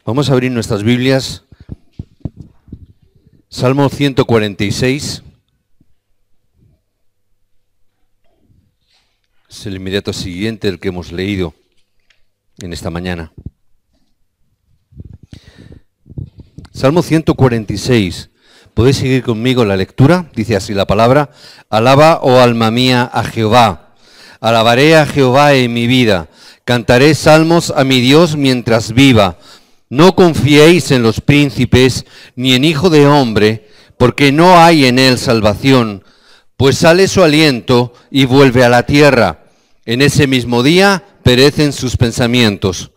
Vamos a abrir nuestras Biblias. Salmo 146. Es el inmediato siguiente del que hemos leído en esta mañana. Salmo 146. ¿Podéis seguir conmigo la lectura? Dice así la palabra: Alaba, oh alma mía, a Jehová. Alabaré a Jehová en mi vida. Cantaré salmos a mi Dios mientras viva. No confiéis en los príncipes, ni en hijo de hombre, porque no hay en él salvación, pues sale su aliento y vuelve a la tierra. En ese mismo día perecen sus pensamientos.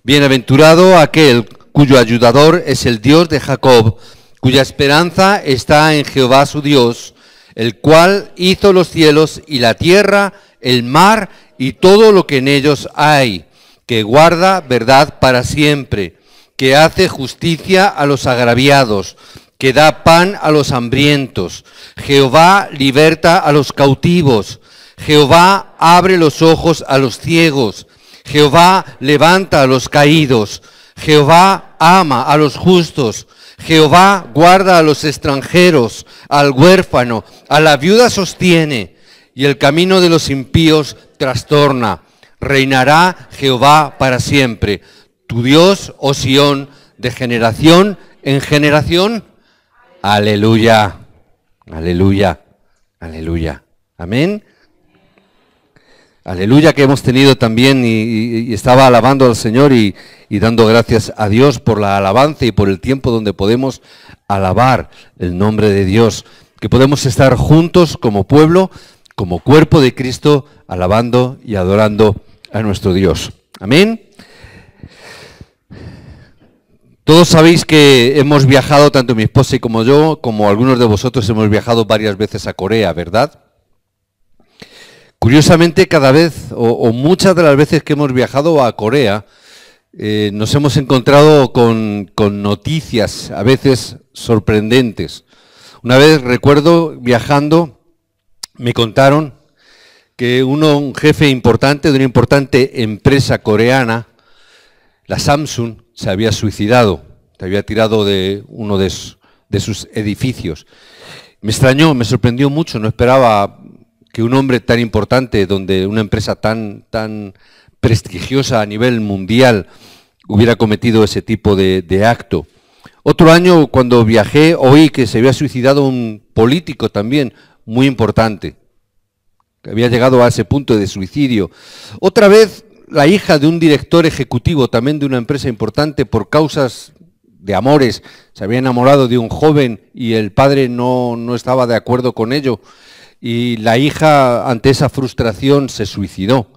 Bienaventurado aquel cuyo ayudador es el Dios de Jacob, cuya esperanza está en Jehová su Dios, el cual hizo los cielos y la tierra, el mar y todo lo que en ellos hay, que guarda verdad para siempre, que hace justicia a los agraviados, que da pan a los hambrientos. Jehová liberta a los cautivos. Jehová abre los ojos a los ciegos. Jehová levanta a los caídos. Jehová ama a los justos. Jehová guarda a los extranjeros, al huérfano, a la viuda sostiene, y el camino de los impíos trastorna. Reinará Jehová para siempre. Tu Dios, oh Sión, de generación en generación. Aleluya, aleluya, aleluya. Amén. Aleluya, que hemos tenido también y estaba alabando al Señor y dando gracias a Dios por la alabanza y por el tiempo donde podemos alabar el nombre de Dios, que podemos estar juntos como pueblo, como cuerpo de Cristo, alabando y adorando a nuestro Dios. Amén. Todos sabéis que hemos viajado, tanto mi esposa y como yo, como algunos de vosotros hemos viajado varias veces a Corea, ¿verdad? Curiosamente, cada vez, o muchas de las veces que hemos viajado a Corea, nos hemos encontrado con noticias, a veces sorprendentes. Una vez, recuerdo, viajando, me contaron que un jefe importante de una importante empresa coreana, la Samsung, se había suicidado, se había tirado de uno de sus edificios. Me extrañó, me sorprendió mucho, no esperaba que un hombre tan importante, donde una empresa tan prestigiosa a nivel mundial hubiera cometido ese tipo de acto. Otro año, cuando viajé, oí que se había suicidado un político también muy importante, que había llegado a ese punto de suicidio. Otra vez, la hija de un director ejecutivo también de una empresa importante, por causas de amores, se había enamorado de un joven y el padre no estaba de acuerdo con ello, y la hija, ante esa frustración, se suicidó.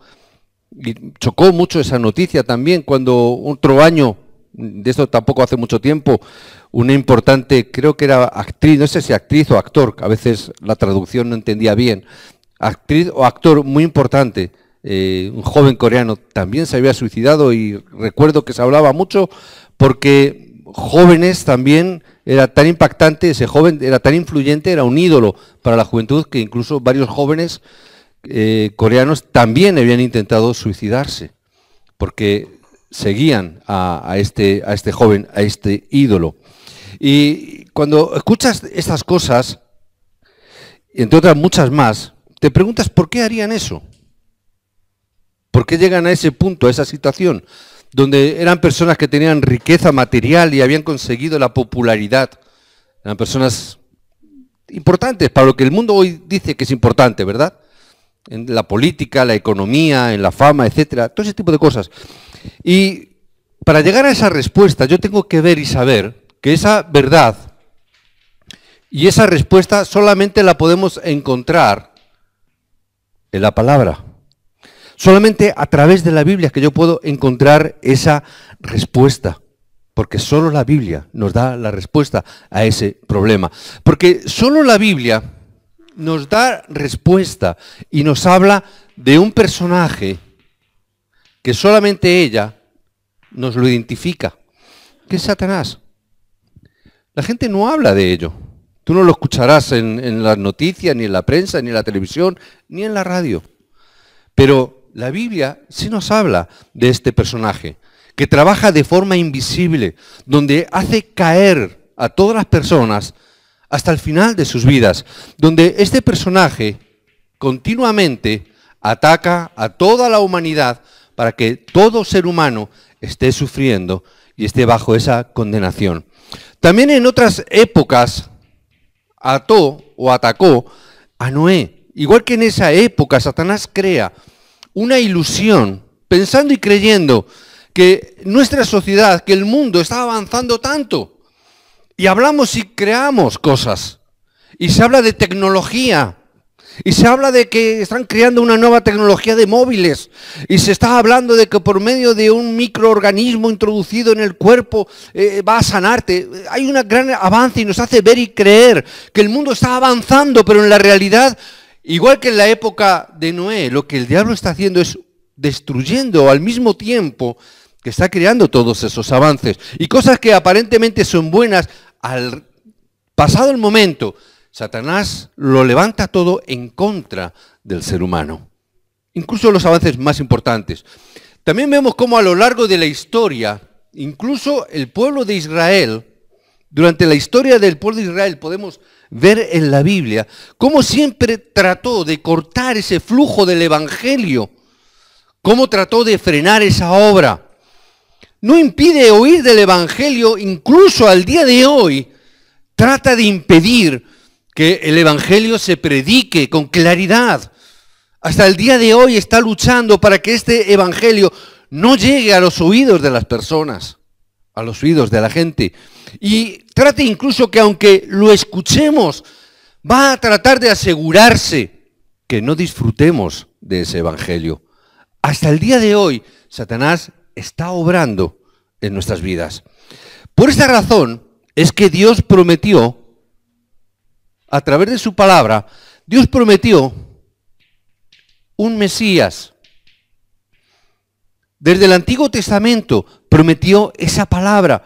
Y chocó mucho esa noticia también cuando otro año, de esto tampoco hace mucho tiempo, una importante, creo que era actriz, no sé si actriz o actor, a veces la traducción no entendía bien, actriz o actor muy importante, un joven coreano, también se había suicidado, y recuerdo que se hablaba mucho porque jóvenes también, era tan impactante, ese joven era tan influyente, era un ídolo para la juventud, que incluso varios jóvenes coreanos también habían intentado suicidarse, porque seguían a este joven, a este ídolo. Y cuando escuchas estas cosas, entre otras muchas más, te preguntas ¿por qué harían eso? ¿Por qué llegan a ese punto, a esa situación, donde eran personas que tenían riqueza material y habían conseguido la popularidad? Eran personas importantes para lo que el mundo hoy dice que es importante, ¿verdad? En la política, la economía, en la fama, etcétera, todo ese tipo de cosas. Y para llegar a esa respuesta, yo tengo que ver y saber que esa verdad y esa respuesta solamente la podemos encontrar en la palabra. Solamente a través de la Biblia que yo puedo encontrar esa respuesta, porque solo la Biblia nos da la respuesta a ese problema. Porque solo la Biblia nos da respuesta y nos habla de un personaje que solamente ella nos lo identifica, que es Satanás. La gente no habla de ello. Tú no lo escucharás en las noticias, ni en la prensa, ni en la televisión, ni en la radio. Pero la Biblia sí nos habla de este personaje. que trabaja de forma invisible, donde hace caer a todas las personas hasta el final de sus vidas, donde este personaje continuamente ataca a toda la humanidad para que todo ser humano esté sufriendo y esté bajo esa condenación. También en otras épocas ató o atacó a Noé. Igual que en esa época Satanás crea una ilusión, pensando y creyendo que nuestra sociedad, que el mundo está avanzando tanto. Y hablamos y creamos cosas. Y se habla de tecnología. Y se habla de que están creando una nueva tecnología de móviles. Y se está hablando de que por medio de un microorganismo introducido en el cuerpo va a sanarte. Hay un gran avance y nos hace ver y creer que el mundo está avanzando, pero en la realidad, igual que en la época de Noé, lo que el diablo está haciendo es destruyendo al mismo tiempo que está creando todos esos avances. Y cosas que aparentemente son buenas, al pasado el momento, Satanás lo levanta todo en contra del ser humano. Incluso los avances más importantes. También vemos cómo a lo largo de la historia, incluso el pueblo de Israel, durante la historia del pueblo de Israel podemos ver en la Biblia, cómo siempre trató de cortar ese flujo del Evangelio, cómo trató de frenar esa obra. No impide oír del Evangelio, incluso al día de hoy, trata de impedir que el Evangelio se predique con claridad. Hasta el día de hoy está luchando para que este Evangelio no llegue a los oídos de las personas, a los oídos de la gente. Y trata incluso que aunque lo escuchemos, va a tratar de asegurarse que no disfrutemos de ese Evangelio. Hasta el día de hoy, Satanás está obrando en nuestras vidas. Por esta razón es que Dios prometió, a través de su palabra, Dios prometió un Mesías. Desde el Antiguo Testamento prometió esa palabra.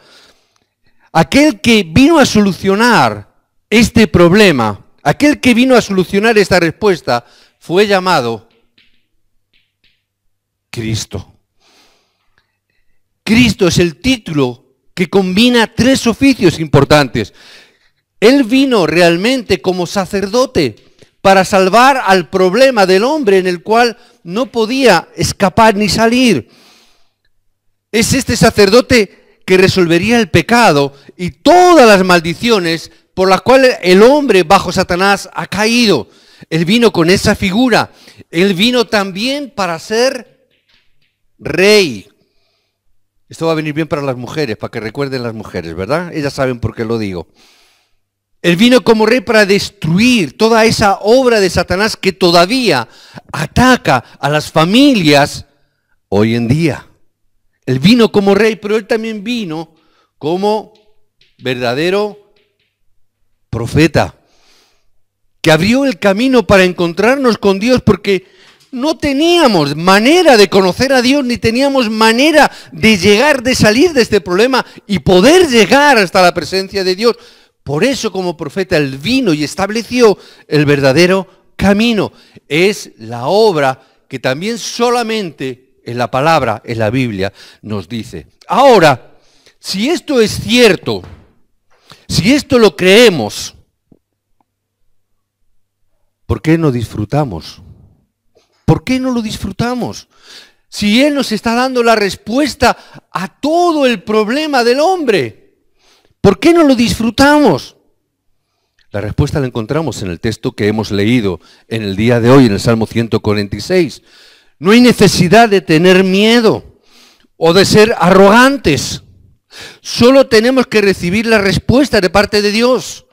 Aquel que vino a solucionar este problema, aquel que vino a solucionar esta respuesta, fue llamado Cristo. Cristo es el título que combina tres oficios importantes. Él vino realmente como sacerdote para salvar al problema del hombre en el cual no podía escapar ni salir. Es este sacerdote que resolvería el pecado y todas las maldiciones por las cuales el hombre bajo Satanás ha caído. Él vino con esa figura. Él vino también para ser rey. Esto va a venir bien para las mujeres, para que recuerden las mujeres, ¿verdad? Ellas saben por qué lo digo. Él vino como rey para destruir toda esa obra de Satanás que todavía ataca a las familias hoy en día. Él vino como rey, pero él también vino como verdadero profeta, que abrió el camino para encontrarnos con Dios, porque no teníamos manera de conocer a Dios, ni teníamos manera de llegar, de salir de este problema y poder llegar hasta la presencia de Dios. Por eso, como profeta, él vino y estableció el verdadero camino. Es la obra que también solamente en la palabra, en la Biblia, nos dice. Ahora, si esto es cierto, si esto lo creemos, ¿por qué no disfrutamos? ¿Por qué no lo disfrutamos? Si Él nos está dando la respuesta a todo el problema del hombre, ¿por qué no lo disfrutamos? La respuesta la encontramos en el texto que hemos leído en el día de hoy, en el Salmo 146. No hay necesidad de tener miedo o de ser arrogantes. Solo tenemos que recibir la respuesta de parte de Dios.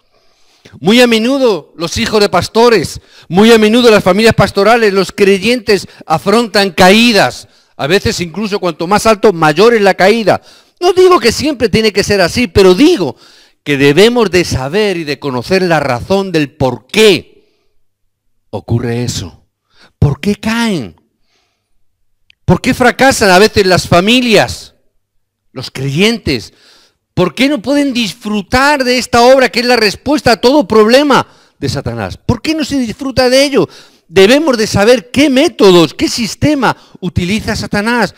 Muy a menudo los hijos de pastores, muy a menudo las familias pastorales, los creyentes afrontan caídas. A veces incluso cuanto más alto, mayor es la caída. No digo que siempre tiene que ser así, pero digo que debemos de saber y de conocer la razón del por qué ocurre eso. ¿Por qué caen? ¿Por qué fracasan a veces las familias, los creyentes? ¿Por qué no pueden disfrutar de esta obra que es la respuesta a todo problema de Satanás? ¿Por qué no se disfruta de ello? Debemos de saber qué métodos, qué sistema utiliza Satanás.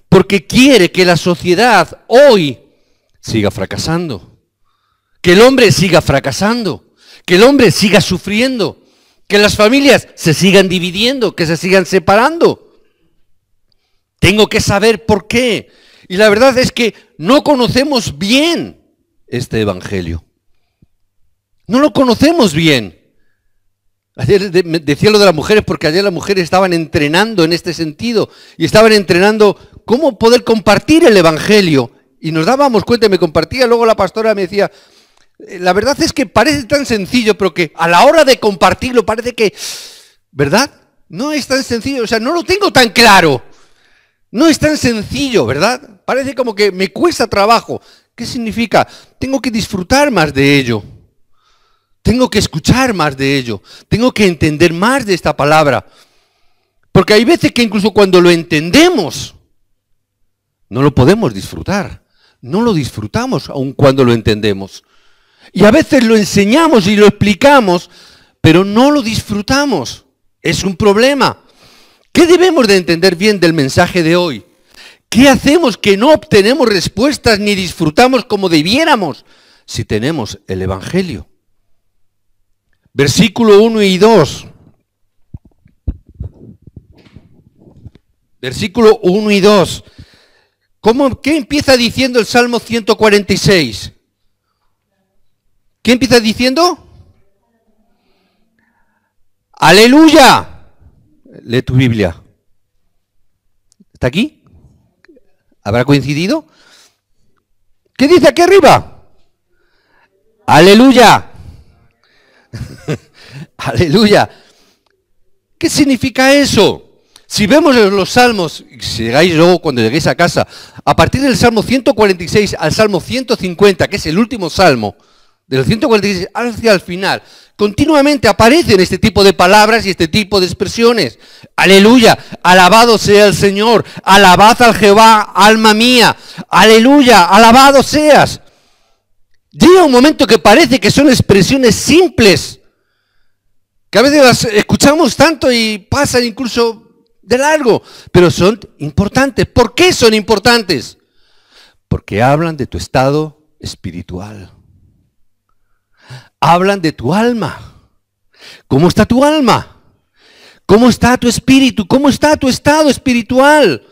porque quiere que la sociedad hoy siga fracasando, que el hombre siga fracasando, que el hombre siga sufriendo, que las familias se sigan dividiendo, que se sigan separando. Tengo que saber por qué. Y la verdad es que no conocemos bien este evangelio. No lo conocemos bien. Ayer decía lo de las mujeres porque ayer las mujeres estaban entrenando en este sentido y estaban entrenando cómo poder compartir el evangelio. Y nos dábamos cuenta, y me compartía, luego la pastora me decía, la verdad es que parece tan sencillo, pero que a la hora de compartirlo parece que, ¿verdad? No es tan sencillo, o sea, no lo tengo tan claro. No es tan sencillo, ¿verdad? Parece como que me cuesta trabajo. ¿Qué significa? Tengo que disfrutar más de ello. Tengo que escuchar más de ello. Tengo que entender más de esta palabra. Porque hay veces que incluso cuando lo entendemos, no lo podemos disfrutar. No lo disfrutamos aun cuando lo entendemos. Y a veces lo enseñamos y lo explicamos, pero no lo disfrutamos. Es un problema. ¿Qué debemos de entender bien del mensaje de hoy? ¿Qué hacemos que no obtenemos respuestas ni disfrutamos como debiéramos si tenemos el Evangelio? Versículo 1 y 2. Versículo 1 y 2. ¿Qué empieza diciendo el Salmo 146? ¿Qué empieza diciendo? ¡Aleluya! Lee tu Biblia. ¿Está aquí? ¿Habrá coincidido? ¿Qué dice aquí arriba? ¡Aleluya! ¡Aleluya! ¿Qué significa eso? Si vemos los salmos, si llegáis luego cuando lleguéis a casa, a partir del Salmo 146 al Salmo 150, que es el último salmo, del 146 hacia el final, continuamente aparecen este tipo de palabras y este tipo de expresiones. Aleluya, alabado sea el Señor, alabad al Jehová, alma mía, aleluya, alabado seas. Llega un momento que parece que son expresiones simples, que a veces las escuchamos tanto y pasan incluso de largo, pero son importantes. ¿Por qué son importantes? Porque hablan de tu estado espiritual. Hablan de tu alma. ¿Cómo está tu alma? ¿Cómo está tu espíritu? ¿Cómo está tu estado espiritual?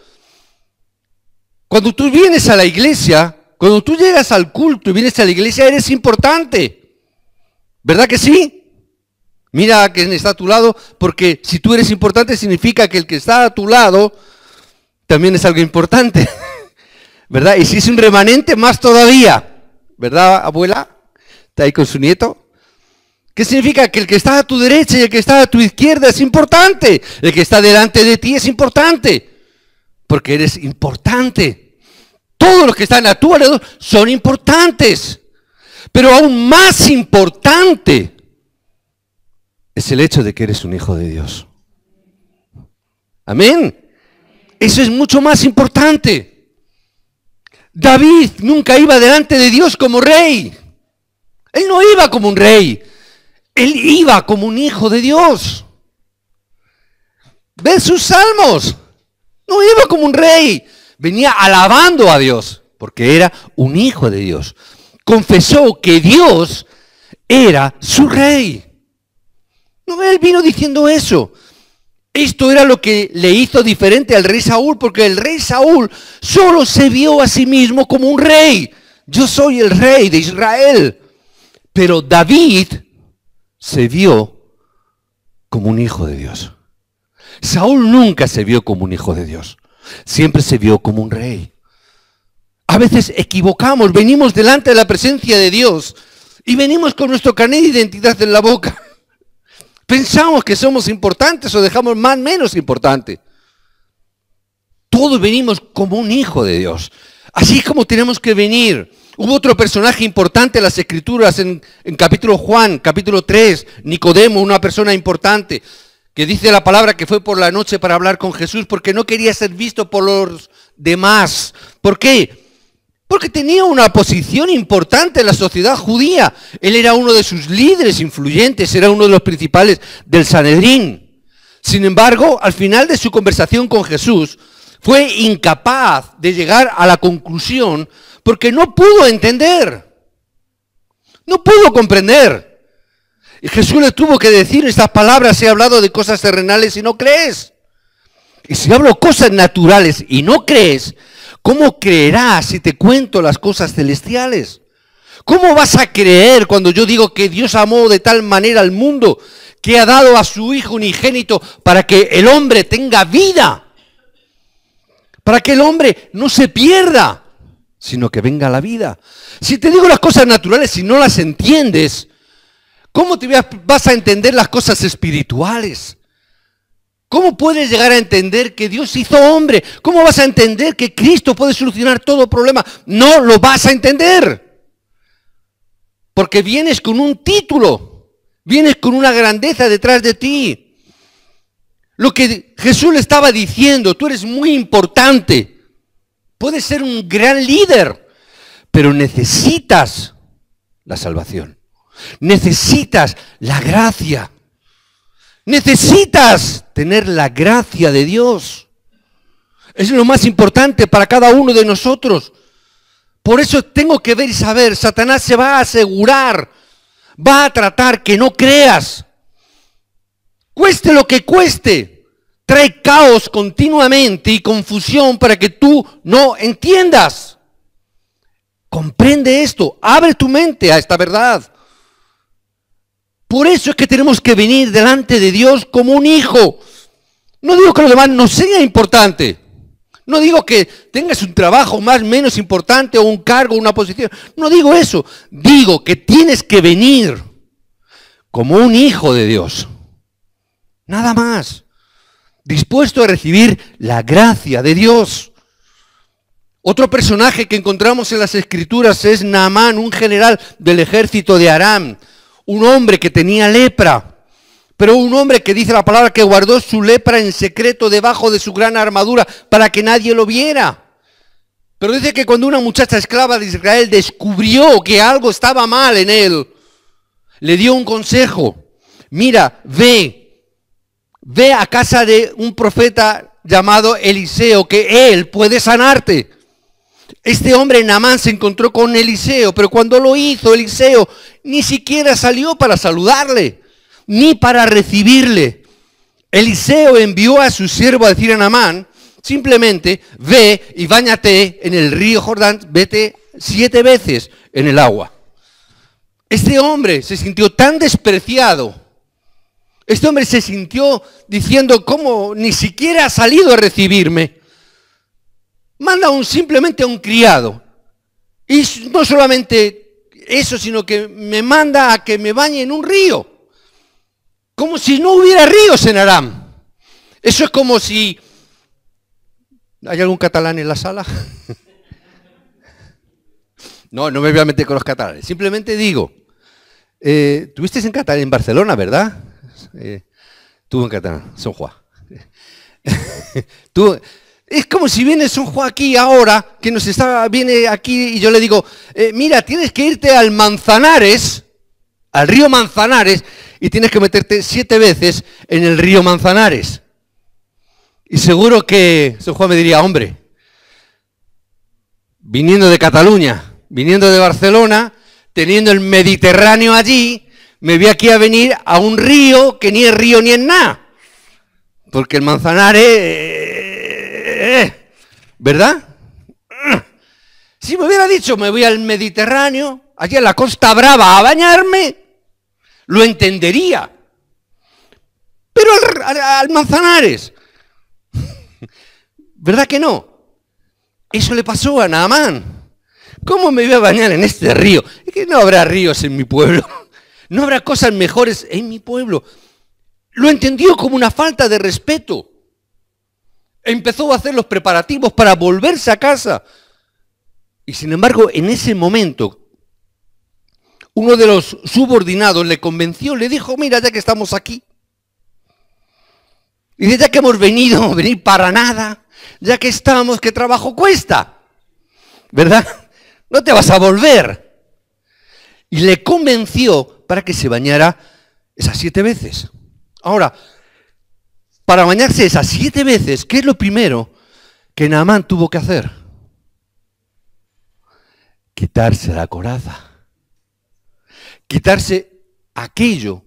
Cuando tú vienes a la iglesia, cuando tú llegas al culto y vienes a la iglesia, eres importante. ¿Verdad que sí? Mira a quien está a tu lado, porque si tú eres importante significa que el que está a tu lado también es algo importante. ¿Verdad? Y si es un remanente, más todavía. ¿Verdad, abuela? ¿Está ahí con su nieto? ¿Qué significa? Que el que está a tu derecha y el que está a tu izquierda es importante. El que está delante de ti es importante. Porque eres importante. Todos los que están a tu alrededor son importantes. Pero aún más importante es el hecho de que eres un hijo de Dios. Amén. Eso es mucho más importante. David nunca iba delante de Dios como rey. Él no iba como un rey. Él iba como un hijo de Dios. Ve sus salmos. No iba como un rey. Venía alabando a Dios porque era un hijo de Dios. Confesó que Dios era su rey. No, él vino diciendo eso. Esto era lo que le hizo diferente al rey Saúl, porque el rey Saúl solo se vio a sí mismo como un rey. Yo soy el rey de Israel. Pero David se vio como un hijo de Dios. Saúl nunca se vio como un hijo de Dios. Siempre se vio como un rey. A veces equivocamos, venimos delante de la presencia de Dios y venimos con nuestro carnet de identidad en la boca. Pensamos que somos importantes o dejamos más menos importante. Todos venimos como un hijo de Dios. Así como tenemos que venir. Hubo otro personaje importante en las Escrituras, en capítulo Juan, capítulo 3, Nicodemo, una persona importante, que dice la palabra que fue por la noche para hablar con Jesús porque no quería ser visto por los demás. ¿Por qué? Porque tenía una posición importante en la sociedad judía. Él era uno de sus líderes influyentes, era uno de los principales del Sanedrín. Sin embargo, al final de su conversación con Jesús, Fue incapaz de llegar a la conclusión porque no pudo entender. No pudo comprender. Y Jesús le tuvo que decir estas palabras: he hablado de cosas terrenales y no crees. Y si hablo cosas naturales y no crees, ¿cómo creerás si te cuento las cosas celestiales? ¿Cómo vas a creer cuando yo digo que Dios amó de tal manera al mundo que ha dado a su Hijo unigénito para que el hombre tenga vida? Para que el hombre no se pierda, sino que venga a la vida. Si te digo las cosas naturales y no las entiendes, ¿cómo vas a entender las cosas espirituales? ¿Cómo puedes llegar a entender que Dios hizo hombre? ¿Cómo vas a entender que Cristo puede solucionar todo problema? No lo vas a entender. Porque vienes con un título, vienes con una grandeza detrás de ti. Lo que Jesús le estaba diciendo: tú eres muy importante, puedes ser un gran líder, pero necesitas la salvación, necesitas la gracia, necesitas tener la gracia de Dios. Es lo más importante para cada uno de nosotros. Por eso tengo que ver y saber, Satanás se va a asegurar, va a tratar que no creas. Cueste lo que cueste, trae caos continuamente y confusión para que tú no entiendas. Comprende esto, abre tu mente a esta verdad. Por eso es que tenemos que venir delante de Dios como un hijo. No digo que lo demás no sea importante. No digo que tengas un trabajo más o menos importante o un cargo, una posición. No digo eso. Digo que tienes que venir como un hijo de Dios. Nada más. Dispuesto a recibir la gracia de Dios. Otro personaje que encontramos en las Escrituras es Naamán, un general del ejército de Aram. Un hombre que tenía lepra. Pero un hombre que dice la palabra que guardó su lepra en secreto debajo de su gran armadura para que nadie lo viera. Pero dice que cuando una muchacha esclava de Israel descubrió que algo estaba mal en él, le dio un consejo. Mira, ve a casa de un profeta llamado Eliseo, que él puede sanarte. Este hombre Naamán se encontró con Eliseo, pero cuando lo hizo, Eliseo ni siquiera salió para saludarle, ni para recibirle. Eliseo envió a su siervo a decir a Naamán, simplemente ve y báñate en el río Jordán, vete 7 veces en el agua. Este hombre se sintió tan despreciado. Este hombre se sintió diciendo: ¿cómo ni siquiera ha salido a recibirme? Manda simplemente a un criado. Y no solamente eso, sino que me manda a que me bañe en un río. Como si no hubiera ríos en Aram. Eso es como si... ¿Hay algún catalán en la sala? No me voy a meter con los catalanes. Simplemente digo, tuviste en Barcelona, ¿verdad? Estuvo en Catalán, Son Juan. Es como si viene Son Juan aquí ahora, que viene aquí y yo le digo, mira, tienes que irte al Manzanares, al río Manzanares, y tienes que meterte 7 veces en el río Manzanares. Y seguro que Son Juan me diría: hombre, viniendo de Cataluña, viniendo de Barcelona, teniendo el Mediterráneo allí, me voy aquí a venir a un río que ni es río ni es nada. Porque el Manzanares, ¿verdad? Si me hubiera dicho, me voy al Mediterráneo, allí a la Costa Brava a bañarme, lo entendería. Pero al Manzanares, ¿verdad que no? Eso le pasó a Naamán. ¿Cómo me voy a bañar en este río? Es que no habrá ríos en mi pueblo. No habrá cosas mejores en mi pueblo. Lo entendió como una falta de respeto. Empezó a hacer los preparativos para volverse a casa. Y sin embargo, en ese momento, uno de los subordinados le convenció, le dijo: mira, ya que estamos aquí, y ya que hemos venir para nada, ya que estamos, ¿qué trabajo cuesta? ¿Verdad? No te vas a volver. Y le convenció para que se bañara esas 7 veces. Ahora, para bañarse esas 7 veces, ¿qué es lo primero que Naamán tuvo que hacer? Quitarse la coraza. Quitarse aquello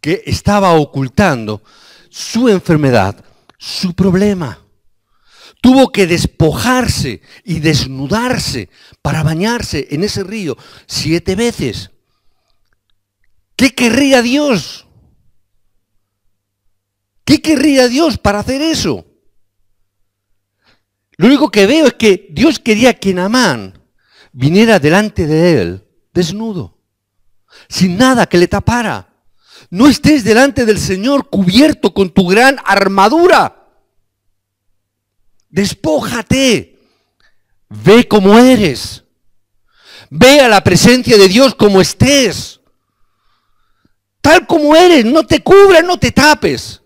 que estaba ocultando su enfermedad, su problema. Tuvo que despojarse y desnudarse para bañarse en ese río 7 veces. ¿Qué querría Dios? ¿Qué querría Dios para hacer eso? Lo único que veo es que Dios quería que Naamán viniera delante de él desnudo, sin nada que le tapara. No estés delante del Señor cubierto con tu gran armadura. Despójate. Ve como eres. Ve a la presencia de Dios como estés. Tal como eres, no te cubras, no te tapes.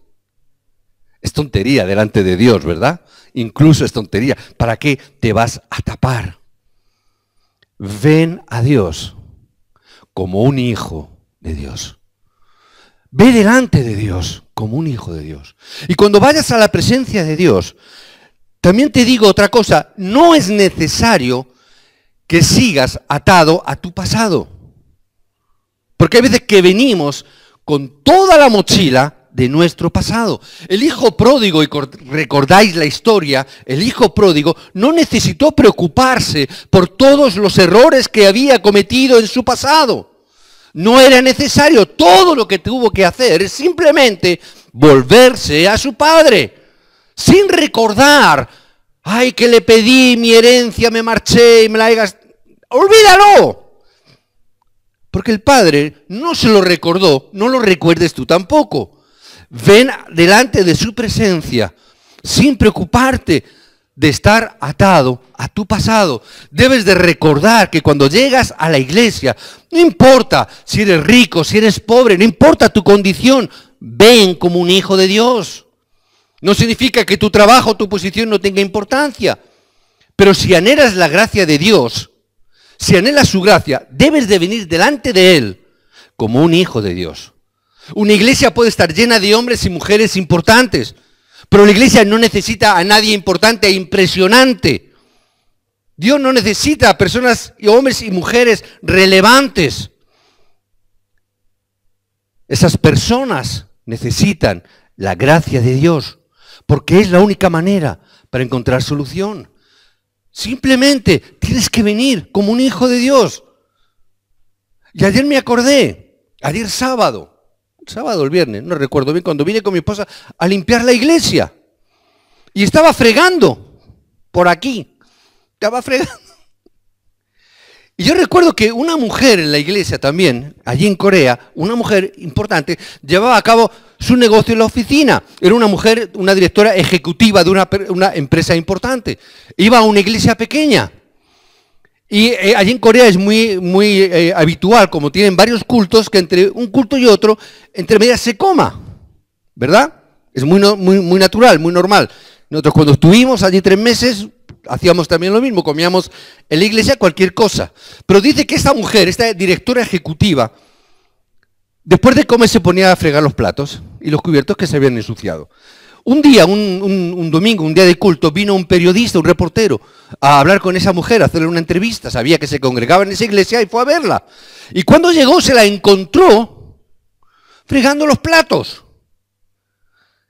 Es tontería delante de Dios, ¿verdad? Incluso es tontería. ¿Para qué te vas a tapar? Ven a Dios como un hijo de Dios. Ve delante de Dios como un hijo de Dios. Y cuando vayas a la presencia de Dios, también te digo otra cosa, no es necesario que sigas atado a tu pasado. Porque hay veces que venimos con toda la mochila de nuestro pasado. El hijo pródigo, y recordáis la historia, el hijo pródigo no necesitó preocuparse por todos los errores que había cometido en su pasado. No era necesario. Todo lo que tuvo que hacer es simplemente volverse a su padre, sin recordar, ay, que le pedí mi herencia, me marché y me la he gastado. ¡Olvídalo! Porque el padre no se lo recordó, no lo recuerdes tú tampoco. Ven delante de su presencia, sin preocuparte de estar atado a tu pasado. Debes de recordar que cuando llegas a la iglesia, no importa si eres rico, si eres pobre, no importa tu condición, ven como un hijo de Dios. No significa que tu trabajo, tu posición no tenga importancia, pero si anhelas la gracia de Dios, si anhelas su gracia, debes de venir delante de Él como un hijo de Dios. Una iglesia puede estar llena de hombres y mujeres importantes, pero la iglesia no necesita a nadie importante e impresionante. Dios no necesita a personas, hombres y mujeres relevantes. Esas personas necesitan la gracia de Dios, porque es la única manera para encontrar solución. Simplemente tienes que venir como un hijo de Dios. Y ayer me acordé, ayer sábado o el viernes, no recuerdo bien, cuando vine con mi esposa a limpiar la iglesia. Y estaba fregando por aquí. Estaba fregando. Y yo recuerdo que una mujer en la iglesia también, allí en Corea, una mujer importante, llevaba a cabo su negocio en la oficina. Era una mujer, una directora ejecutiva de una empresa importante. Iba a una iglesia pequeña. Y allí en Corea es muy habitual, como tienen varios cultos, que entre un culto y otro, entre medias se coma, ¿verdad? Es muy natural, muy normal. Nosotros cuando estuvimos allí 3 meses, hacíamos también lo mismo, comíamos en la iglesia cualquier cosa. Pero dice que esta mujer, esta directora ejecutiva, después de comer se ponía a fregar los platos y los cubiertos que se habían ensuciado. Un día, un domingo, un día de culto, vino un periodista, un reportero, a hablar con esa mujer, a hacerle una entrevista. Sabía que se congregaba en esa iglesia y fue a verla. Y cuando llegó se la encontró fregando los platos.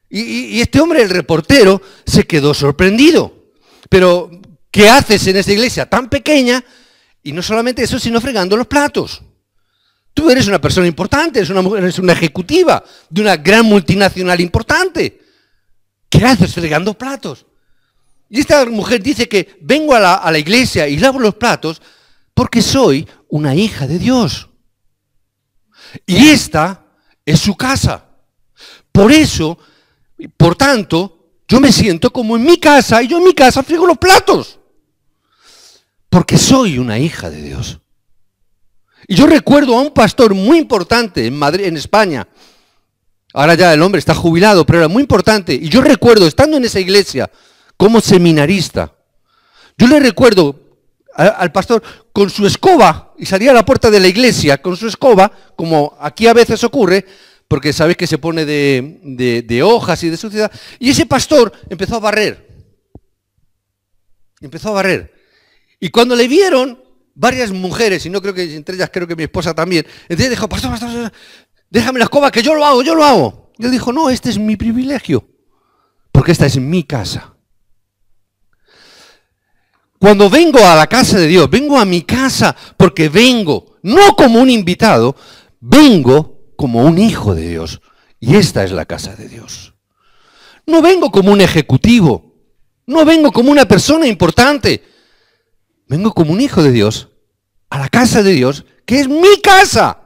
Y este hombre, el reportero, se quedó sorprendido. Pero, ¿qué haces en esa iglesia tan pequeña? Y no solamente eso, sino fregando los platos. Tú eres una persona importante, eres una mujer, eres una ejecutiva de una gran multinacional importante. ¿Qué haces fregando platos? Y esta mujer dice que vengo a la iglesia y lavo los platos porque soy una hija de Dios. Y esta es su casa. Por eso, por tanto, yo me siento como en mi casa y yo en mi casa friego los platos. Porque soy una hija de Dios. Y yo recuerdo a un pastor muy importante en Madrid, en España. Ahora ya el hombre está jubilado, pero era muy importante. Y yo recuerdo, estando en esa iglesia, como seminarista, yo le recuerdo al pastor con su escoba, y salía a la puerta de la iglesia con su escoba, como aquí a veces ocurre, porque sabéis que se pone de hojas y de suciedad, y ese pastor empezó a barrer. Empezó a barrer. Y cuando le vieron, varias mujeres, y no creo que entre ellas creo que mi esposa también, entonces dijo, pastor, déjame la escoba que yo lo hago, yo lo hago. Y él dijo, no, este es mi privilegio, porque esta es mi casa. Cuando vengo a la casa de Dios, vengo a mi casa porque vengo, no como un invitado, vengo como un hijo de Dios. Y esta es la casa de Dios. No vengo como un ejecutivo, no vengo como una persona importante. Vengo como un hijo de Dios a la casa de Dios, que es mi casa.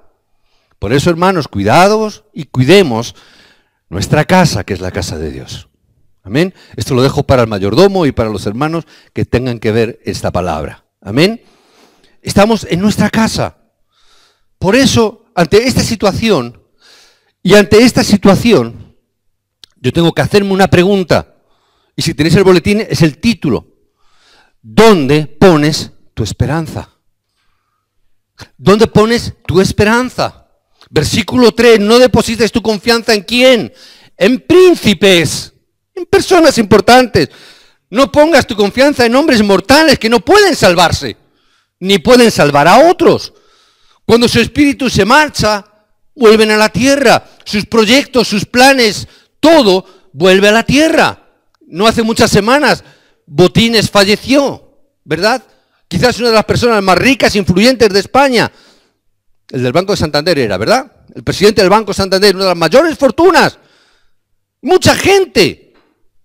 Por eso, hermanos, cuidados y cuidemos nuestra casa, que es la casa de Dios. Amén. Esto lo dejo para el mayordomo y para los hermanos que tengan que ver esta palabra. Amén. Estamos en nuestra casa. Por eso, ante esta situación, yo tengo que hacerme una pregunta. Y si tenéis el boletín, es el título. ¿Dónde pones tu esperanza? ¿Dónde pones tu esperanza? Versículo 3, no deposites tu confianza en quién, en príncipes, en personas importantes. No pongas tu confianza en hombres mortales que no pueden salvarse, ni pueden salvar a otros. Cuando su espíritu se marcha, vuelven a la tierra. Sus proyectos, sus planes, todo vuelve a la tierra. No hace muchas semanas, Botines falleció, ¿verdad? Quizás una de las personas más ricas e influyentes de España. El del Banco de Santander era, ¿verdad? El presidente del Banco de Santander, una de las mayores fortunas. Mucha gente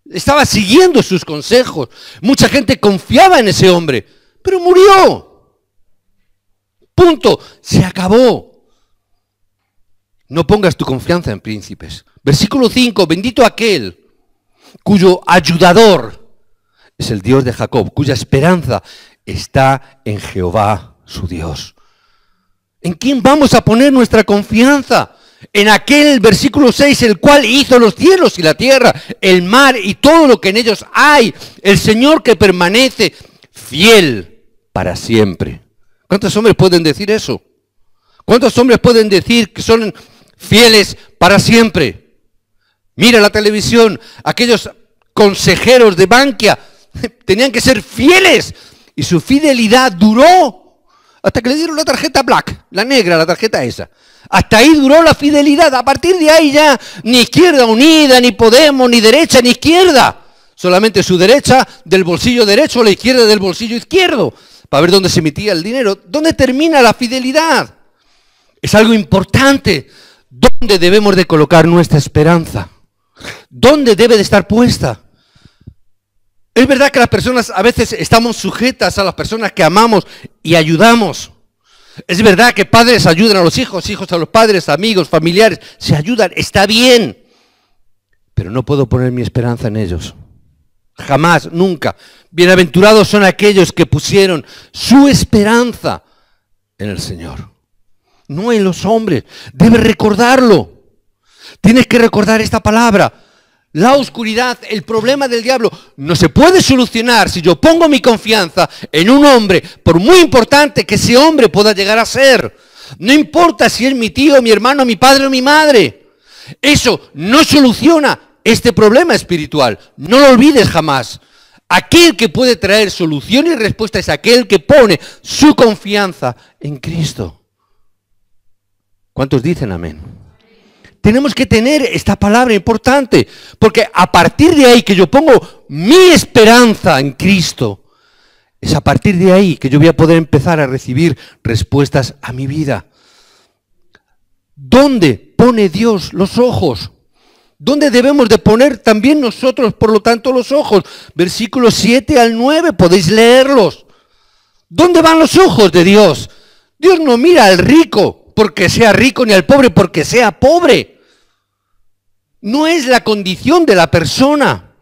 estaba siguiendo sus consejos. Mucha gente confiaba en ese hombre. Pero murió. Punto. Se acabó. No pongas tu confianza en príncipes. Versículo 5. Bendito aquel cuyo ayudador es el Dios de Jacob, cuya esperanza está en Jehová, su Dios. ¿En quién vamos a poner nuestra confianza? En aquel, versículo 6, el cual hizo los cielos y la tierra, el mar y todo lo que en ellos hay. El Señor que permanece fiel para siempre. ¿Cuántos hombres pueden decir eso? ¿Cuántos hombres pueden decir que son fieles para siempre? Mira la televisión, aquellos consejeros de Bankia tenían que ser fieles y su fidelidad duró hasta que le dieron la tarjeta black, la negra, la tarjeta esa. Hasta ahí duró la fidelidad. A partir de ahí ya ni Izquierda Unida, ni Podemos, ni derecha, ni izquierda. Solamente su derecha del bolsillo derecho, la izquierda del bolsillo izquierdo, para ver dónde se emitía el dinero. ¿Dónde termina la fidelidad? Es algo importante. ¿Dónde debemos de colocar nuestra esperanza? ¿Dónde debe de estar puesta? Es verdad que las personas a veces estamos sujetas a las personas que amamos y ayudamos. Es verdad que padres ayudan a los hijos, hijos a los padres, amigos, familiares, se ayudan, está bien. Pero no puedo poner mi esperanza en ellos. Jamás, nunca. Bienaventurados son aquellos que pusieron su esperanza en el Señor. No en los hombres. Debes recordarlo. Tienes que recordar esta palabra. La oscuridad, el problema del diablo, no se puede solucionar si yo pongo mi confianza en un hombre, por muy importante que ese hombre pueda llegar a ser. No importa si es mi tío, mi hermano, mi padre o mi madre. Eso no soluciona este problema espiritual. No lo olvides jamás. Aquel que puede traer solución y respuesta es aquel que pone su confianza en Cristo. ¿Cuántos dicen amén? Tenemos que tener esta palabra importante, porque a partir de ahí que yo pongo mi esperanza en Cristo, es a partir de ahí que yo voy a poder empezar a recibir respuestas a mi vida. ¿Dónde pone Dios los ojos? ¿Dónde debemos de poner también nosotros, por lo tanto, los ojos? Versículos 7 al 9, podéis leerlos. ¿Dónde van los ojos de Dios? Dios no mira al rico porque sea rico, ni al pobre porque sea pobre. No es la condición de la persona.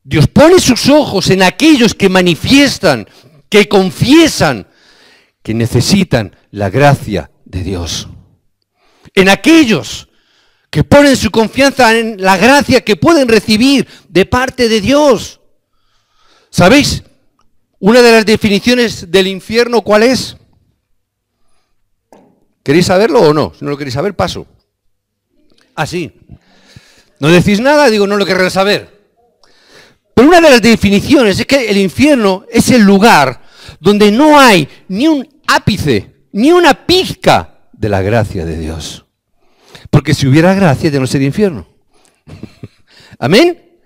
Dios pone sus ojos en aquellos que manifiestan, que confiesan, que necesitan la gracia de Dios. En aquellos que ponen su confianza en la gracia que pueden recibir de parte de Dios. ¿Sabéis? Una de las definiciones del infierno, ¿cuál es? ¿Queréis saberlo o no? Si no lo queréis saber, paso. Ah, sí. ¿No decís nada? Digo, no lo querré saber. Pero una de las definiciones es que el infierno es el lugar donde no hay ni un ápice, ni una pizca de la gracia de Dios. Porque si hubiera gracia ya no sería infierno. ¿Amén?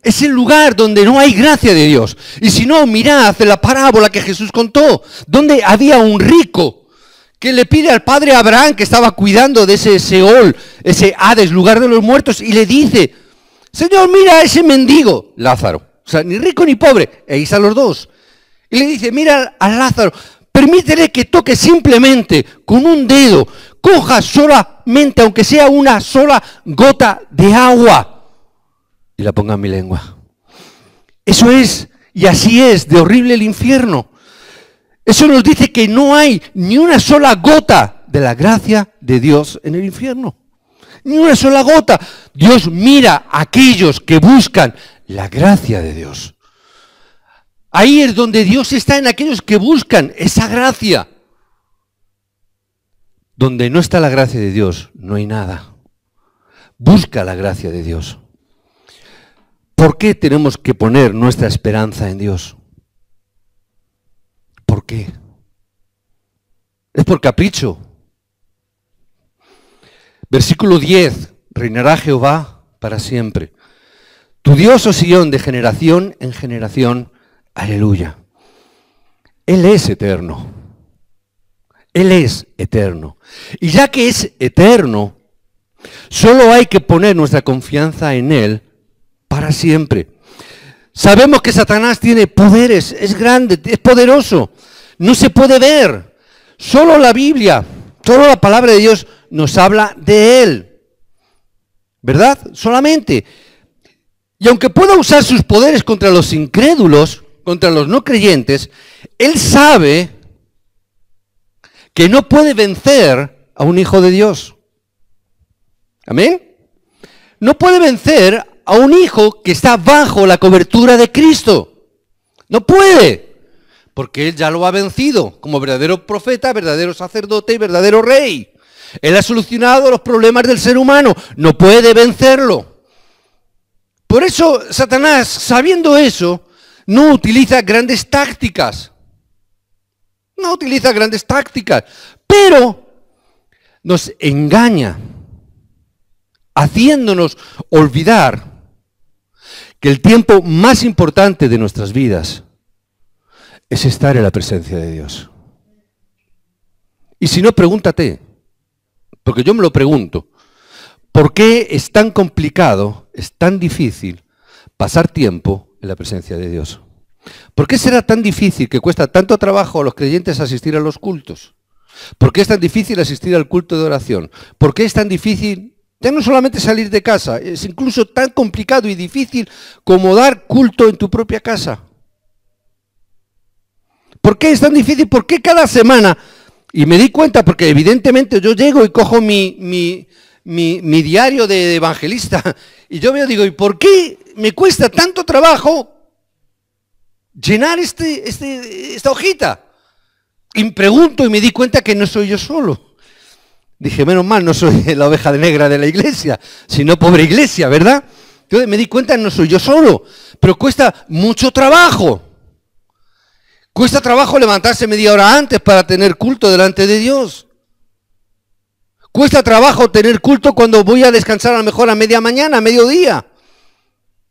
Es el lugar donde no hay gracia de Dios. Y si no, mirad la parábola que Jesús contó, donde había un rico que le pide al padre Abraham, que estaba cuidando de ese Seol, ese Hades, lugar de los muertos, y le dice: Señor, mira a ese mendigo, Lázaro. O sea, ni rico ni pobre, ahí están los dos. Y le dice: mira a Lázaro, permítele que toque simplemente con un dedo, coja solamente, aunque sea una sola gota de agua, y la ponga en mi lengua. Eso es, y así es, de horrible el infierno. Eso nos dice que no hay ni una sola gota de la gracia de Dios en el infierno. Ni una sola gota. Dios mira a aquellos que buscan la gracia de Dios. Ahí es donde Dios está, en aquellos que buscan esa gracia. Donde no está la gracia de Dios, no hay nada. Busca la gracia de Dios. ¿Por qué tenemos que poner nuestra esperanza en Dios? ¿Por qué? ¿Es por capricho? Versículo 10. Reinará Jehová para siempre. Tu Dios, oh Sión, de generación en generación. Aleluya. Él es eterno. Él es eterno. Y ya que es eterno, solo hay que poner nuestra confianza en Él para siempre. Sabemos que Satanás tiene poderes, es grande, es poderoso, no se puede ver. Solo la Biblia, solo la palabra de Dios nos habla de él, ¿verdad? Solamente. Y aunque pueda usar sus poderes contra los incrédulos, contra los no creyentes, él sabe que no puede vencer a un hijo de Dios. ¿Amén? No puede vencer a un hijo que está bajo la cobertura de Cristo. No puede, porque Él ya lo ha vencido como verdadero profeta, verdadero sacerdote y verdadero rey. Él ha solucionado los problemas del ser humano, no puede vencerlo. Por eso Satanás, sabiendo eso, no utiliza grandes tácticas. No utiliza grandes tácticas, pero nos engaña, haciéndonos olvidar que el tiempo más importante de nuestras vidas es estar en la presencia de Dios. Y si no, pregúntate, porque yo me lo pregunto, ¿por qué es tan complicado, es tan difícil pasar tiempo en la presencia de Dios? ¿Por qué será tan difícil, que cuesta tanto trabajo a los creyentes asistir a los cultos? ¿Por qué es tan difícil asistir al culto de oración? ¿Por qué es tan difícil ya no solamente salir de casa, es incluso tan complicado y difícil como dar culto en tu propia casa? ¿Por qué es tan difícil? ¿Por qué cada semana? Y me di cuenta porque evidentemente yo llego y cojo mi diario de evangelista y yo veo, digo, ¿y por qué me cuesta tanto trabajo llenar esta hojita? Y me pregunto y me di cuenta que no soy yo solo. Dije, menos mal, no soy la oveja negra de la iglesia, sino pobre iglesia, ¿verdad? Entonces me di cuenta que no soy yo solo, pero cuesta mucho trabajo. Cuesta trabajo levantarse media hora antes para tener culto delante de Dios. Cuesta trabajo tener culto cuando voy a descansar a lo mejor a media mañana, a mediodía.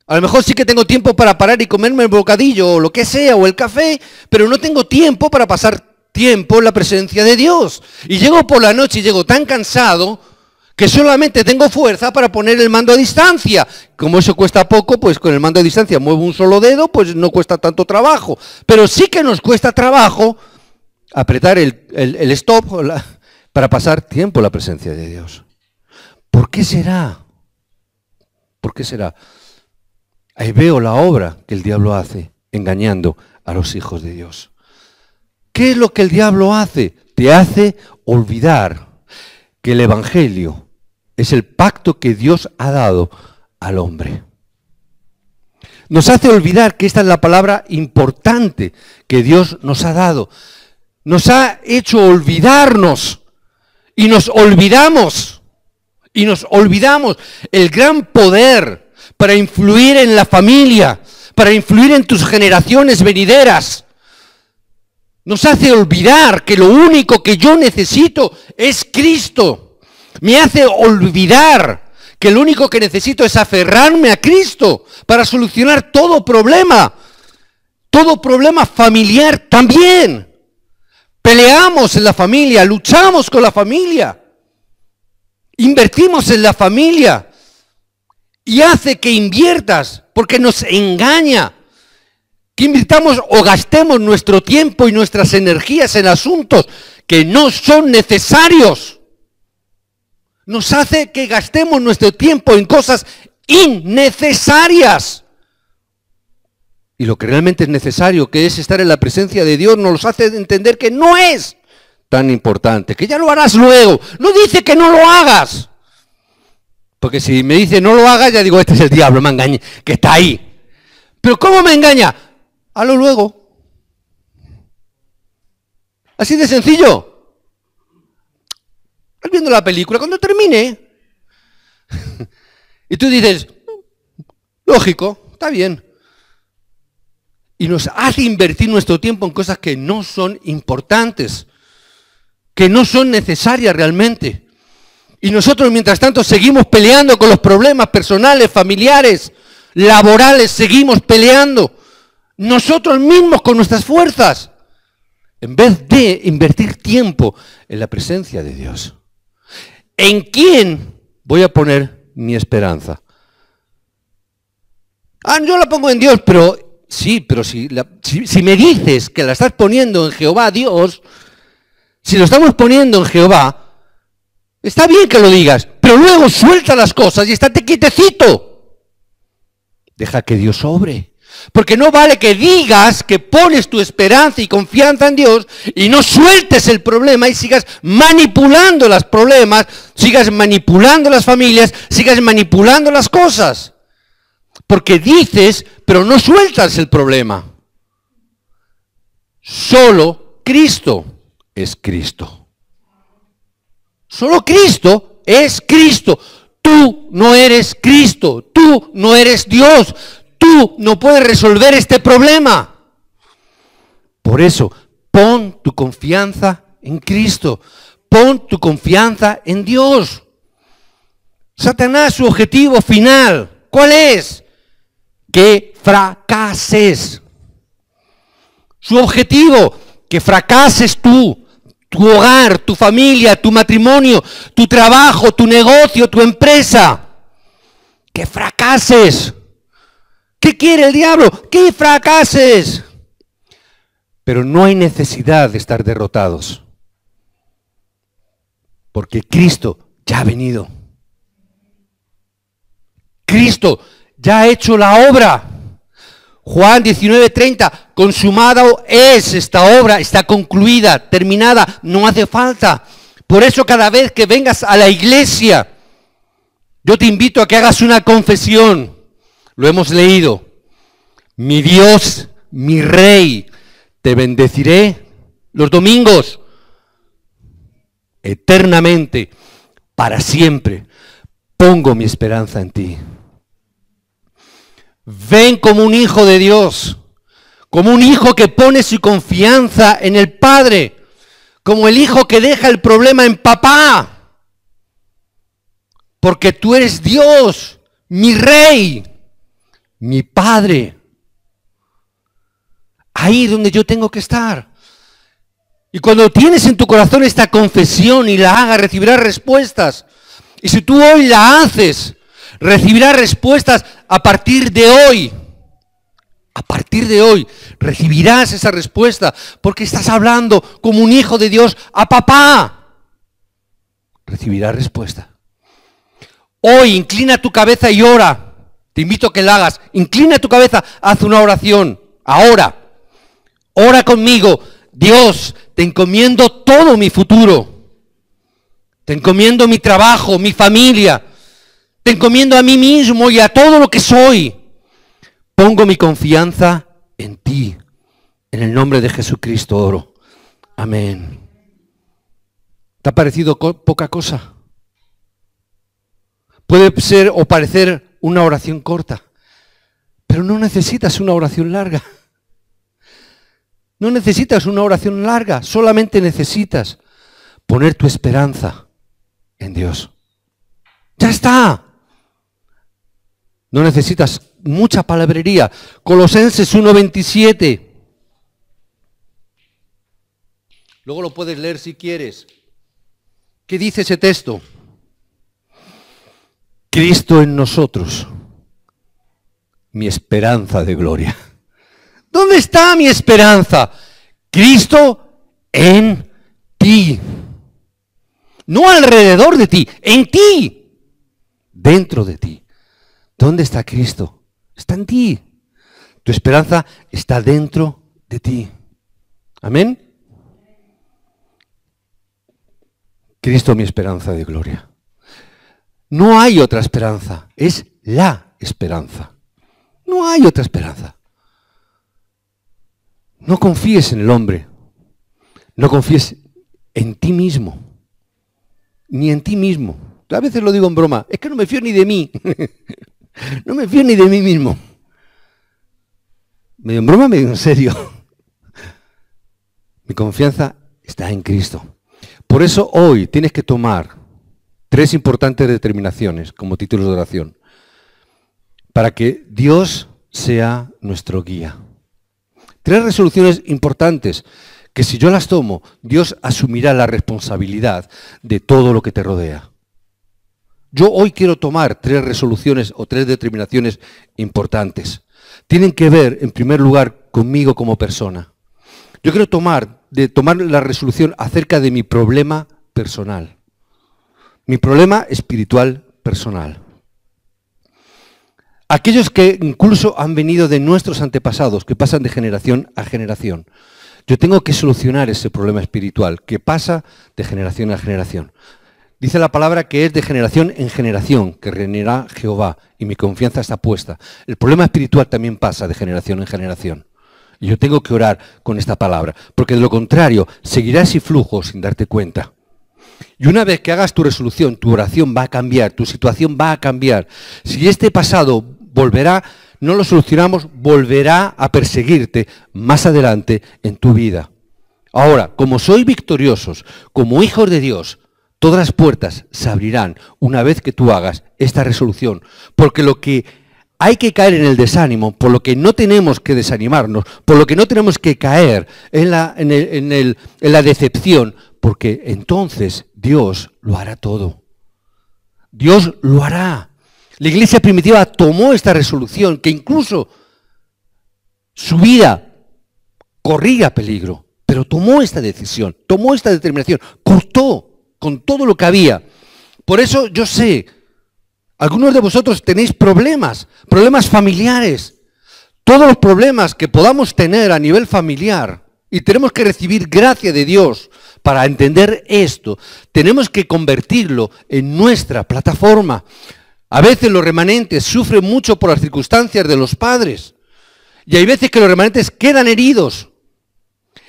A lo mejor sí que tengo tiempo para parar y comerme el bocadillo o lo que sea, o el café, pero no tengo tiempo para pasar tiempo en la presencia de Dios. Y llego por la noche y llego tan cansado que solamente tengo fuerza para poner el mando a distancia. Como eso cuesta poco, pues con el mando a distancia muevo un solo dedo, pues no cuesta tanto trabajo. Pero sí que nos cuesta trabajo apretar el stop para pasar tiempo en la presencia de Dios. ¿Por qué será? ¿Por qué será? Ahí veo la obra que el diablo hace, engañando a los hijos de Dios. ¿Qué es lo que el diablo hace? Te hace olvidar que el Evangelio es el pacto que Dios ha dado al hombre. Nos hace olvidar que esta es la palabra importante que Dios nos ha dado. Nos ha hecho olvidarnos y nos olvidamos el gran poder para influir en la familia, para influir en tus generaciones venideras. Nos hace olvidar que lo único que yo necesito es Cristo. Me hace olvidar que lo único que necesito es aferrarme a Cristo para solucionar todo problema familiar también. Peleamos en la familia, luchamos con la familia, invertimos en la familia y hace que inviertas porque nos engaña. Que invirtamos o gastemos nuestro tiempo y nuestras energías en asuntos que no son necesarios. Nos hace que gastemos nuestro tiempo en cosas innecesarias. Y lo que realmente es necesario, que es estar en la presencia de Dios, nos hace entender que no es tan importante, que ya lo harás luego. No dice que no lo hagas. Porque si me dice no lo hagas, ya digo, este es el diablo, me engaña, que está ahí. Pero ¿cómo me engaña? Hazlo luego. Así de sencillo. Estás viendo la película, cuando termine. Y tú dices, lógico, está bien. Y nos hace invertir nuestro tiempo en cosas que no son importantes, que no son necesarias realmente. Y nosotros, mientras tanto, seguimos peleando con los problemas personales, familiares, laborales, seguimos peleando. Nosotros mismos con nuestras fuerzas, en vez de invertir tiempo en la presencia de Dios. ¿En quién voy a poner mi esperanza? Yo la pongo en Dios, pero sí, pero si me dices que la estás poniendo en Jehová, Dios, si lo estamos poniendo en Jehová, está bien que lo digas, pero luego suelta las cosas y estate quietecito. Deja que Dios obre. Porque no vale que digas que pones tu esperanza y confianza en Dios y no sueltes el problema y sigas manipulando los problemas, sigas manipulando las familias, sigas manipulando las cosas. Porque dices, pero no sueltas el problema. Solo Cristo es Cristo. Solo Cristo es Cristo. Tú no eres Cristo, tú no eres Dios. Tú no puedes resolver este problema. Por eso, pon tu confianza en Cristo. Pon tu confianza en Dios. Satanás, su objetivo final, ¿cuál es? Que fracases. Su objetivo, que fracases tú, tu hogar, tu familia, tu matrimonio, tu trabajo, tu negocio, tu empresa. Que fracases. ¿Qué quiere el diablo? Que fracases. Pero no hay necesidad de estar derrotados. Porque Cristo ya ha venido. Cristo ya ha hecho la obra. Juan 19:30, consumado es esta obra, está concluida, terminada, no hace falta. Por eso cada vez que vengas a la iglesia, yo te invito a que hagas una confesión. Lo hemos leído. Mi Dios, mi Rey, te bendeciré los domingos, eternamente, para siempre. Pongo mi esperanza en ti. Ven como un hijo de Dios, como un hijo que pone su confianza en el Padre, como el hijo que deja el problema en papá, porque tú eres Dios, mi Rey, mi Padre. Ahí donde yo tengo que estar. Y cuando tienes en tu corazón esta confesión y la hagas, recibirás respuestas. Y si tú hoy la haces, recibirás respuestas a partir de hoy. A partir de hoy recibirás esa respuesta porque estás hablando como un hijo de Dios a papá. Recibirás respuesta. Hoy inclina tu cabeza y ora. Te invito a que la hagas. Inclina tu cabeza, haz una oración. Ahora. Ora conmigo. Dios, te encomiendo todo mi futuro. Te encomiendo mi trabajo, mi familia. Te encomiendo a mí mismo y a todo lo que soy. Pongo mi confianza en ti. En el nombre de Jesucristo oro. Amén. ¿Te ha parecido poca cosa? Puede ser o parecer una oración corta, Pero no necesitas una oración larga. No necesitas una oración larga, solamente necesitas poner tu esperanza en Dios. ¡Ya está! No necesitas mucha palabrería. Colosenses 1:27. Luego lo puedes leer si quieres. ¿Qué dice ese texto? Cristo en nosotros, mi esperanza de gloria. ¿Dónde está mi esperanza? Cristo en ti. No alrededor de ti, en ti. Dentro de ti. ¿Dónde está Cristo? Está en ti. Tu esperanza está dentro de ti. Amén. Cristo mi esperanza de gloria. No hay otra esperanza, es la esperanza. No hay otra esperanza. No confíes en el hombre, no confíes en ti mismo, ni en ti mismo. A veces lo digo en broma, es que no me fío ni de mí, no me fío ni de mí mismo. Medio en broma, medio en serio. Mi confianza está en Cristo. Por eso hoy tienes que tomar 3 importantes determinaciones como títulos de oración, para que Dios sea nuestro guía. 3 resoluciones importantes que si yo las tomo, Dios asumirá la responsabilidad de todo lo que te rodea. Yo hoy quiero tomar 3 resoluciones o 3 determinaciones importantes. Tienen que ver, en primer lugar, conmigo como persona. Yo quiero tomar la resolución acerca de mi problema personal. Mi problema espiritual personal. Aquellos que incluso han venido de nuestros antepasados, que pasan de generación a generación. Yo tengo que solucionar ese problema espiritual que pasa de generación a generación. Dice la palabra que es de generación en generación, que reinará Jehová, y mi confianza está puesta. El problema espiritual también pasa de generación en generación. Y yo tengo que orar con esta palabra, porque de lo contrario, seguirás y flujo sin darte cuenta. Y una vez que hagas tu resolución, tu oración va a cambiar, tu situación va a cambiar. Si este pasado volverá, no lo solucionamos, volverá a perseguirte más adelante en tu vida. Ahora, como sois victoriosos, como hijos de Dios, todas las puertas se abrirán una vez que tú hagas esta resolución. Porque lo que hay que caer en el desánimo, por lo que no tenemos que desanimarnos, por lo que no tenemos que caer en la decepción, porque entonces Dios lo hará todo. Dios lo hará. La iglesia primitiva tomó esta resolución, que incluso su vida corría peligro, pero tomó esta decisión, tomó esta determinación, cortó con todo lo que había. Por eso yo sé, algunos de vosotros tenéis problemas familiares. Todos los problemas que podamos tener a nivel familiar, y tenemos que recibir gracia de Dios para entender esto, tenemos que convertirlo en nuestra plataforma. A veces los remanentes sufren mucho por las circunstancias de los padres, y hay veces que los remanentes quedan heridos.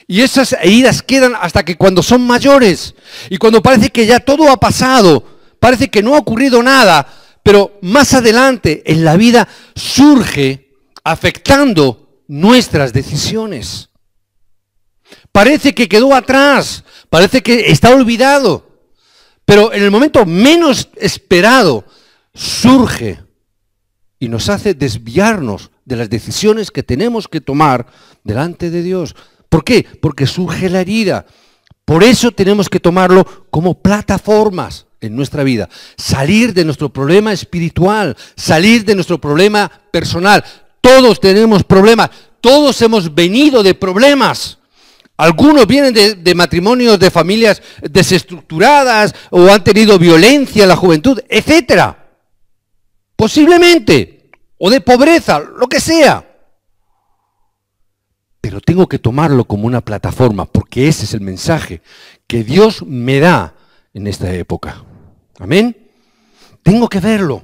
Y esas heridas quedan hasta que cuando son mayores, y cuando parece que ya todo ha pasado, parece que no ha ocurrido nada, pero más adelante en la vida surge afectando nuestras decisiones. Parece que quedó atrás, parece que está olvidado, pero en el momento menos esperado surge y nos hace desviarnos de las decisiones que tenemos que tomar delante de Dios. ¿Por qué? Porque surge la herida. Por eso tenemos que tomarlo como plataformas en nuestra vida. Salir de nuestro problema espiritual, salir de nuestro problema personal. Todos tenemos problemas, todos hemos venido de problemas. Algunos vienen de matrimonios, de familias desestructuradas o han tenido violencia en la juventud, etcétera. Posiblemente, o de pobreza, lo que sea. Pero tengo que tomarlo como una plataforma, porque ese es el mensaje que Dios me da en esta época. Amén. Tengo que verlo.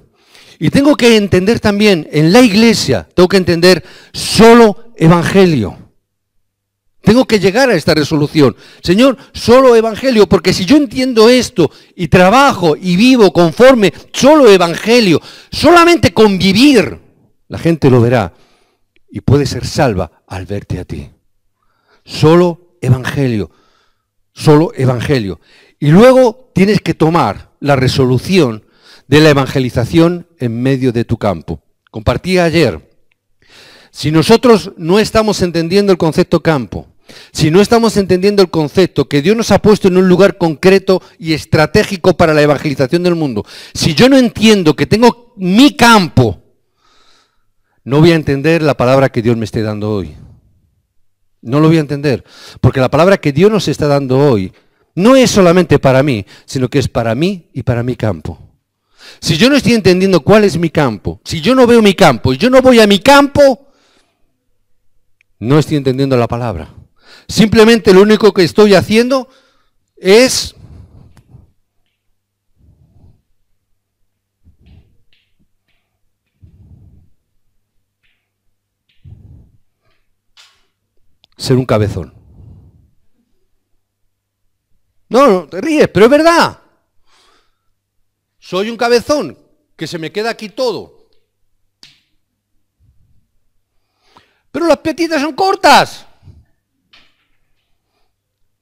Y tengo que entender también, en la iglesia, tengo que entender solo evangelio. Tengo que llegar a esta resolución. Señor, solo evangelio, porque si yo entiendo esto y trabajo y vivo conforme solo evangelio, solamente convivir, la gente lo verá. y puede ser salva al verte a ti. Solo evangelio, solo evangelio. Y luego tienes que tomar la resolución de la evangelización en medio de tu campo. Compartí ayer, si nosotros no estamos entendiendo el concepto campo, si no estamos entendiendo el concepto que Dios nos ha puesto en un lugar concreto y estratégico para la evangelización del mundo, si yo no entiendo que tengo mi campo, no voy a entender la palabra que Dios me esté dando hoy. No lo voy a entender, porque la palabra que Dios nos está dando hoy no es solamente para mí, sino que es para mí y para mi campo. Si yo no estoy entendiendo cuál es mi campo, si yo no veo mi campo y yo no voy a mi campo, no estoy entendiendo la palabra. Simplemente lo único que estoy haciendo es ser un cabezón. No, te ríes, pero es verdad. Soy un cabezón, que se me queda aquí todo. Pero las petitas son cortas.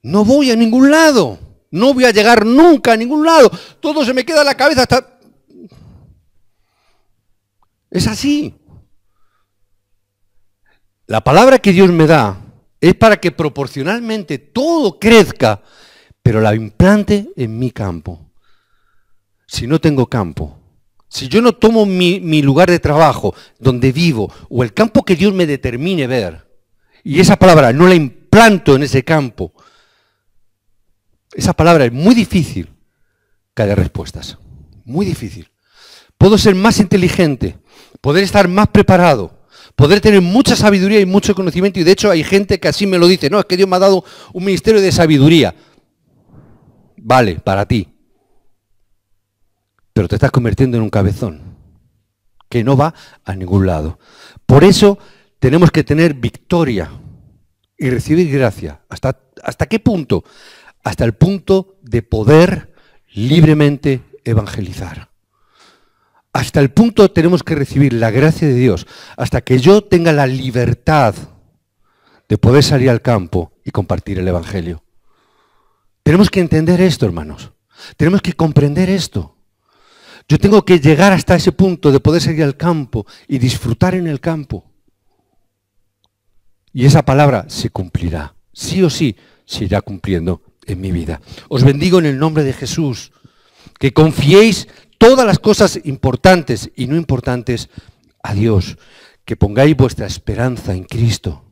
No voy a ningún lado. No voy a llegar nunca a ningún lado. Todo se me queda en la cabeza hasta... Es así. La palabra que Dios me da es para que proporcionalmente todo crezca, pero la implante en mi campo. Si no tengo campo, si yo no tomo mi lugar de trabajo, donde vivo, o el campo que Dios me determine ver, y esa palabra no la implanto en ese campo, esa palabra es muy difícil que haya respuestas. Muy difícil. Puedo ser más inteligente, poder estar más preparado, poder tener mucha sabiduría y mucho conocimiento, y de hecho hay gente que así me lo dice, no, es que Dios me ha dado un ministerio de sabiduría. Vale, para ti. Pero te estás convirtiendo en un cabezón que no va a ningún lado. Por eso tenemos que tener victoria y recibir gracia. ¿Hasta qué punto? Hasta el punto de poder libremente evangelizar. Hasta el punto tenemos que recibir la gracia de Dios, hasta que yo tenga la libertad de poder salir al campo y compartir el evangelio. Tenemos que entender esto, hermanos. Tenemos que comprender esto. Yo tengo que llegar hasta ese punto de poder salir al campo y disfrutar en el campo. Y esa palabra se cumplirá. Sí o sí, se irá cumpliendo en mi vida. Os bendigo en el nombre de Jesús. Que confiéis todas las cosas importantes y no importantes a Dios. Que pongáis vuestra esperanza en Cristo.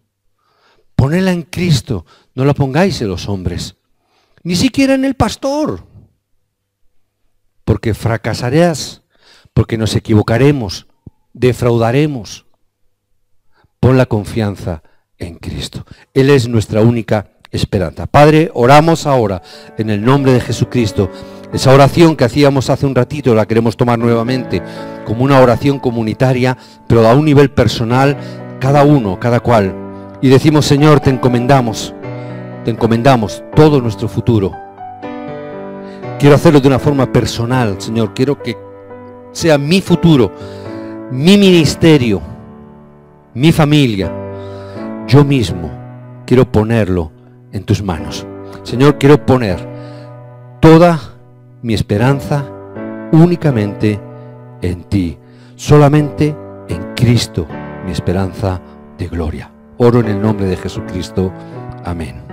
Ponedla en Cristo. No la pongáis en los hombres. Ni siquiera en el pastor. Porque fracasarás, porque nos equivocaremos, defraudaremos. Pon la confianza en Cristo. Él es nuestra única esperanza. Padre, oramos ahora en el nombre de Jesucristo. Esa oración que hacíamos hace un ratito la queremos tomar nuevamente como una oración comunitaria, pero a un nivel personal, cada uno, cada cual. Y decimos, Señor, te encomendamos todo nuestro futuro. Quiero hacerlo de una forma personal, Señor. Quiero que sea mi futuro, mi ministerio, mi familia. Yo mismo quiero ponerlo en tus manos. Señor, quiero poner toda mi esperanza únicamente en ti. Solamente en Cristo, mi esperanza de gloria. Oro en el nombre de Jesucristo. Amén.